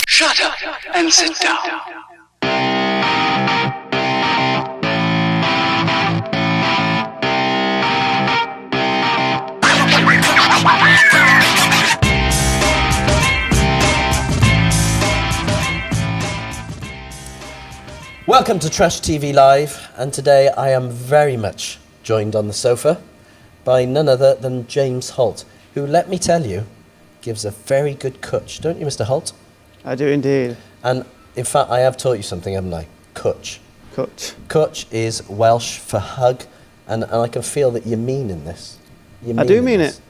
Shut up and sit down. Welcome to Trash TV Live, and today I am very much joined on the sofa by none other than James Holt, who, let me tell you, gives a very good cutch, don't you, Mr. Holt? I do indeed. And in fact, I have taught you something, haven't I? Cutch. Cutch. Cutch is Welsh for hug, and I can feel that you mean in this. I do mean it.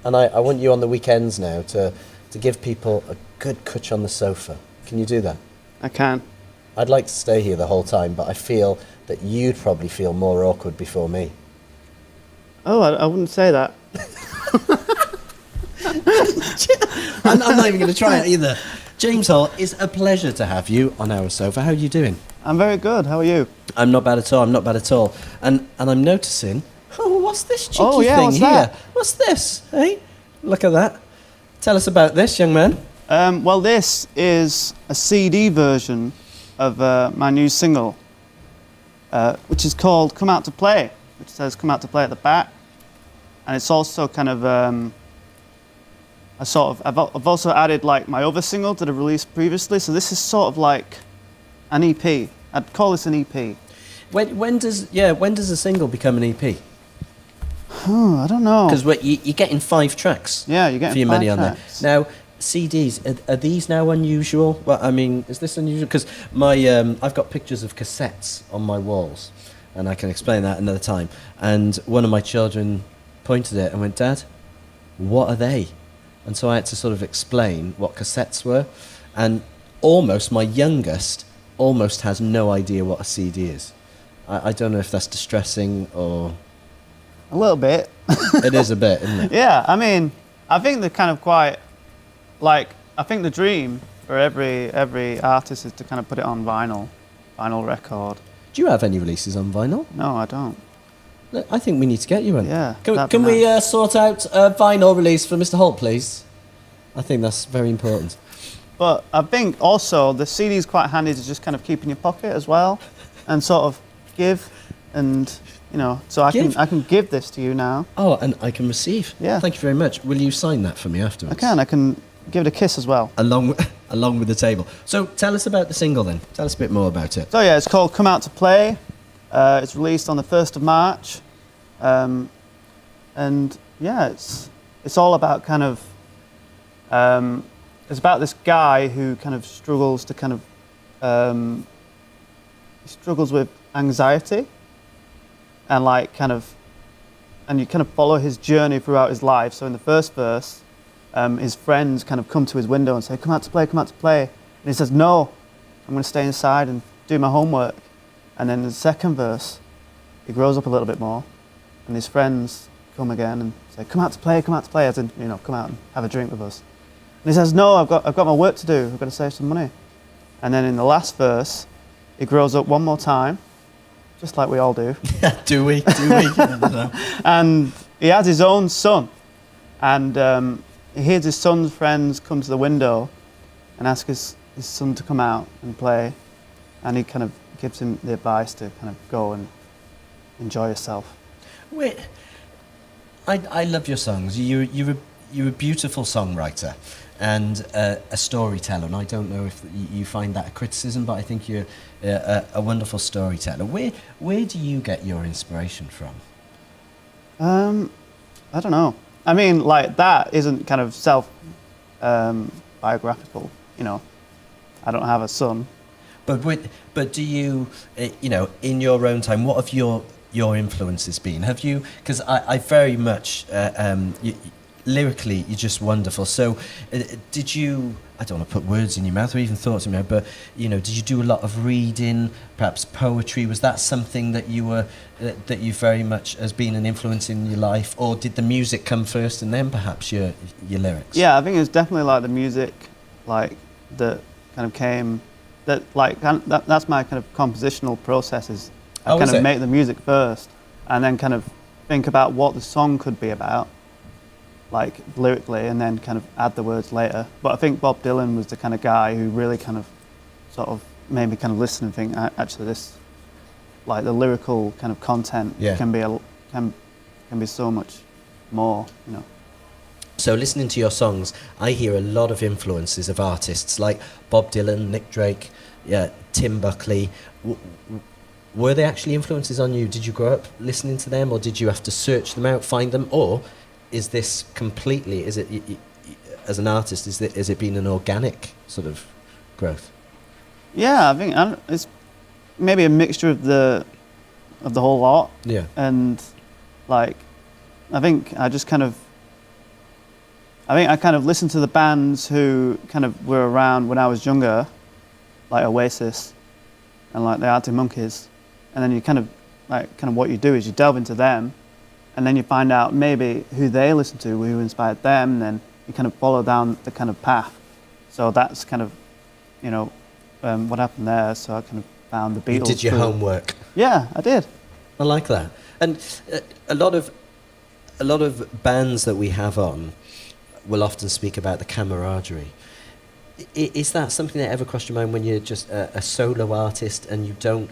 And I want you on the weekends now to give people a good cutch on the sofa. Can you do that? I can. I'd like to stay here the whole time, but I feel that you'd probably feel more awkward before me. Oh, I wouldn't say that. I'm not even going to try it either. James Holt, it's a pleasure to have you on our sofa. How are you doing? I'm very good. How are you? I'm not bad at all. I'm not bad at all. And I'm noticing, what's this cheeky thing what's here? that? What's this? Hey, look at that. Tell us about this, young man. Well, this is a CD version of my new single, which is called Come Out to Play, which says Come Out to Play at the back. And it's also kind of, I've also added like my other single that I released previously. So this is sort of like an EP. I'd call this an EP. When does a single become an EP? I don't know. Because you're getting 5 tracks. Yeah, you're getting for your 5 money tracks. on there. Now, CDs, are these now unusual? Well, I mean, is this unusual? Because I've got pictures of cassettes on my walls, and I can explain that another time. And one of my children pointed at it and went, "Dad, what are they?" And so I had to sort of explain what cassettes were. And my youngest almost has no idea what a CD is. I don't know if that's distressing or... A little bit. It is a bit, isn't it? Yeah, I mean, I think they're kind of quite... Like, I think the dream for every artist is to kind of put it on vinyl record. Do you have any releases on vinyl? No, I don't. I think we need to get you one. Yeah. Can we sort out a vinyl release for Mr. Holt, please? I think that's very important. But I think also the CD is quite handy to just kind of keep in your pocket as well, and sort of give, and so I can give this to you now. Oh, and I can receive. Yeah. Thank you very much. Will you sign that for me afterwards? I can give it a kiss as well. Along with the table. So tell us about the single then. Tell us a bit more about it. So yeah, it's called Come Out to Play. It's released on the 1st of March. And yeah, it's all about kind of, it's about this guy who kind of struggles to kind of, he struggles with anxiety and and you kind of follow his journey throughout his life. So in the first verse, his friends kind of come to his window and say, come out to play, come out to play. And he says, no, I'm going to stay inside and do my homework. And then in the second verse, he grows up a little bit more, and his friends come again and say, come out to play, as in, come out and have a drink with us. And he says, no, I've got my work to do, I've got to save some money. And then in the last verse, he grows up one more time, just like we all do. Do we? And he has his own son, and he hears his son's friends come to the window and ask his son to come out and play, and he kind of gives him the advice to kind of go and enjoy yourself. Wait, I love your songs. You're a beautiful songwriter and a storyteller, and I don't know if you find that a criticism, but I think you're a wonderful storyteller. Where do you get your inspiration from? I don't know. I mean, like, that isn't kind of biographical, I don't have a son. But do you, in your own time, what have your influences been? Have you, because I very much, lyrically, you're just wonderful. So did you, I don't want to put words in your mouth or even thoughts in your mouth, but, did you do a lot of reading, perhaps poetry? Was that something that you very much has been an influence in your life? Or did the music come first and then perhaps your lyrics? Yeah, I think it's definitely like the music, like, that kind of came, that's my kind of compositional processes. I kind of make the music first and then kind of think about what the song could be about. like lyrically, and then kind of add the words later. But I think Bob Dylan was the kind of guy who really kind of sort of made me kind of listen and think, actually, this, like the lyrical kind of content can be so much more, you know. So listening to your songs, I hear a lot of influences of artists like Bob Dylan, Nick Drake, Tim Buckley. Were they actually influences on you? Did you grow up listening to them, or did you have to search them out, find them, or is this completely, is it, as an artist, is it been an organic sort of growth? Yeah, I think it's maybe a mixture of the whole lot. Yeah. And like, I think I kind of listened to the bands who kind of were around when I was younger, like Oasis and like the Arctic Monkeys. And then you kind of what you do is you delve into them, and then you find out maybe who they listened to, who inspired them, and then you kind of follow down the kind of path. So that's kind of, you know, what happened there. So I kind of found the Beatles. You did your homework. Yeah, I did. I like that. And a lot of bands that we have on will often speak about the camaraderie. Is that something that ever crossed your mind when you're just a solo artist and you don't...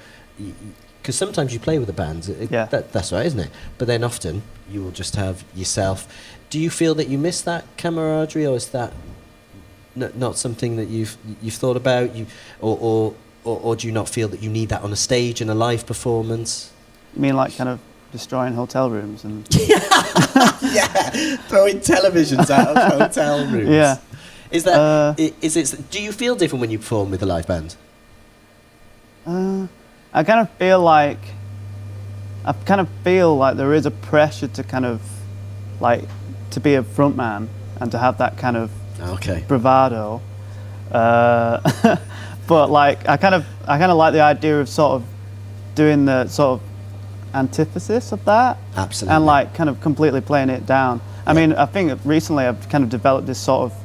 Because sometimes you play with a band, that's right, isn't it? But then often you will just have yourself. Do you feel that you miss that camaraderie, or is that not something that you've thought about? Or do you not feel that you need that on a stage in a live performance? You mean like kind of destroying hotel rooms and... Yeah, throwing televisions out of hotel rooms. Yeah. Is that is it? Do you feel different when you perform with a live band? I kind of feel like there is a pressure to kind of like to be a front man and to have that kind of bravado. But like I kind of like the idea of sort of doing the sort of antithesis of that. Absolutely. And like kind of completely playing it down. I mean, I think recently I've kind of developed this sort of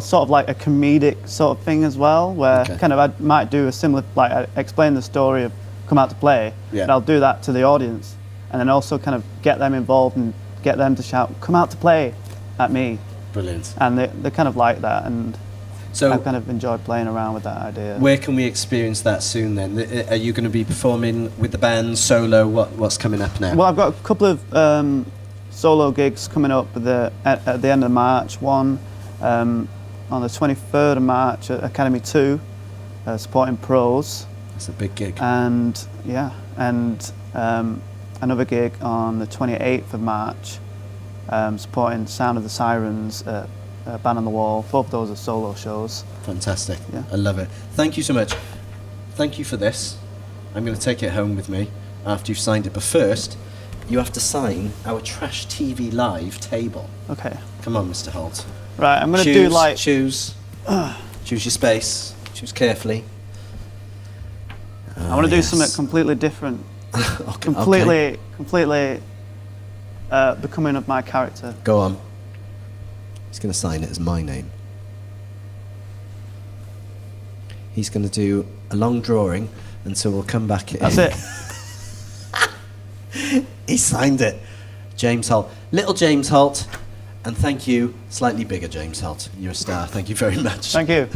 sort of like a comedic sort of thing as well, where kind of I might do a similar, like I explain the story of Come Out to Play, and I'll do that to the audience, and then also kind of get them involved and get them to shout, "Come out to play," at me. Brilliant. And they kind of like that, and so I've kind of enjoyed playing around with that idea. Where can we experience that soon then? Are you going to be performing with the band, solo? What's coming up now? Well, I've got a couple of solo gigs coming up at the end of March. One on the 23rd of March at Academy 2, supporting pros. That's a big gig. And another gig on the 28th of March, supporting Sound of the Sirens at Band on the Wall. Both of those are solo shows. Fantastic. Yeah. I love it. Thank you so much. Thank you for this. I'm going to take it home with me after you've signed it. But first, you have to sign our Trash TV Live table. Okay. Come on, Mr. Holt. Right, I'm going to do like... Choose your space. Choose carefully. I want to do something completely different. Completely becoming of my character. Go on. He's going to sign it as my name. He's going to do a long drawing, and so we'll come back. That's it. He signed it. James Holt. Little James Holt. And thank you, slightly bigger James Holt. You're a star. Thank you very much. Thank you.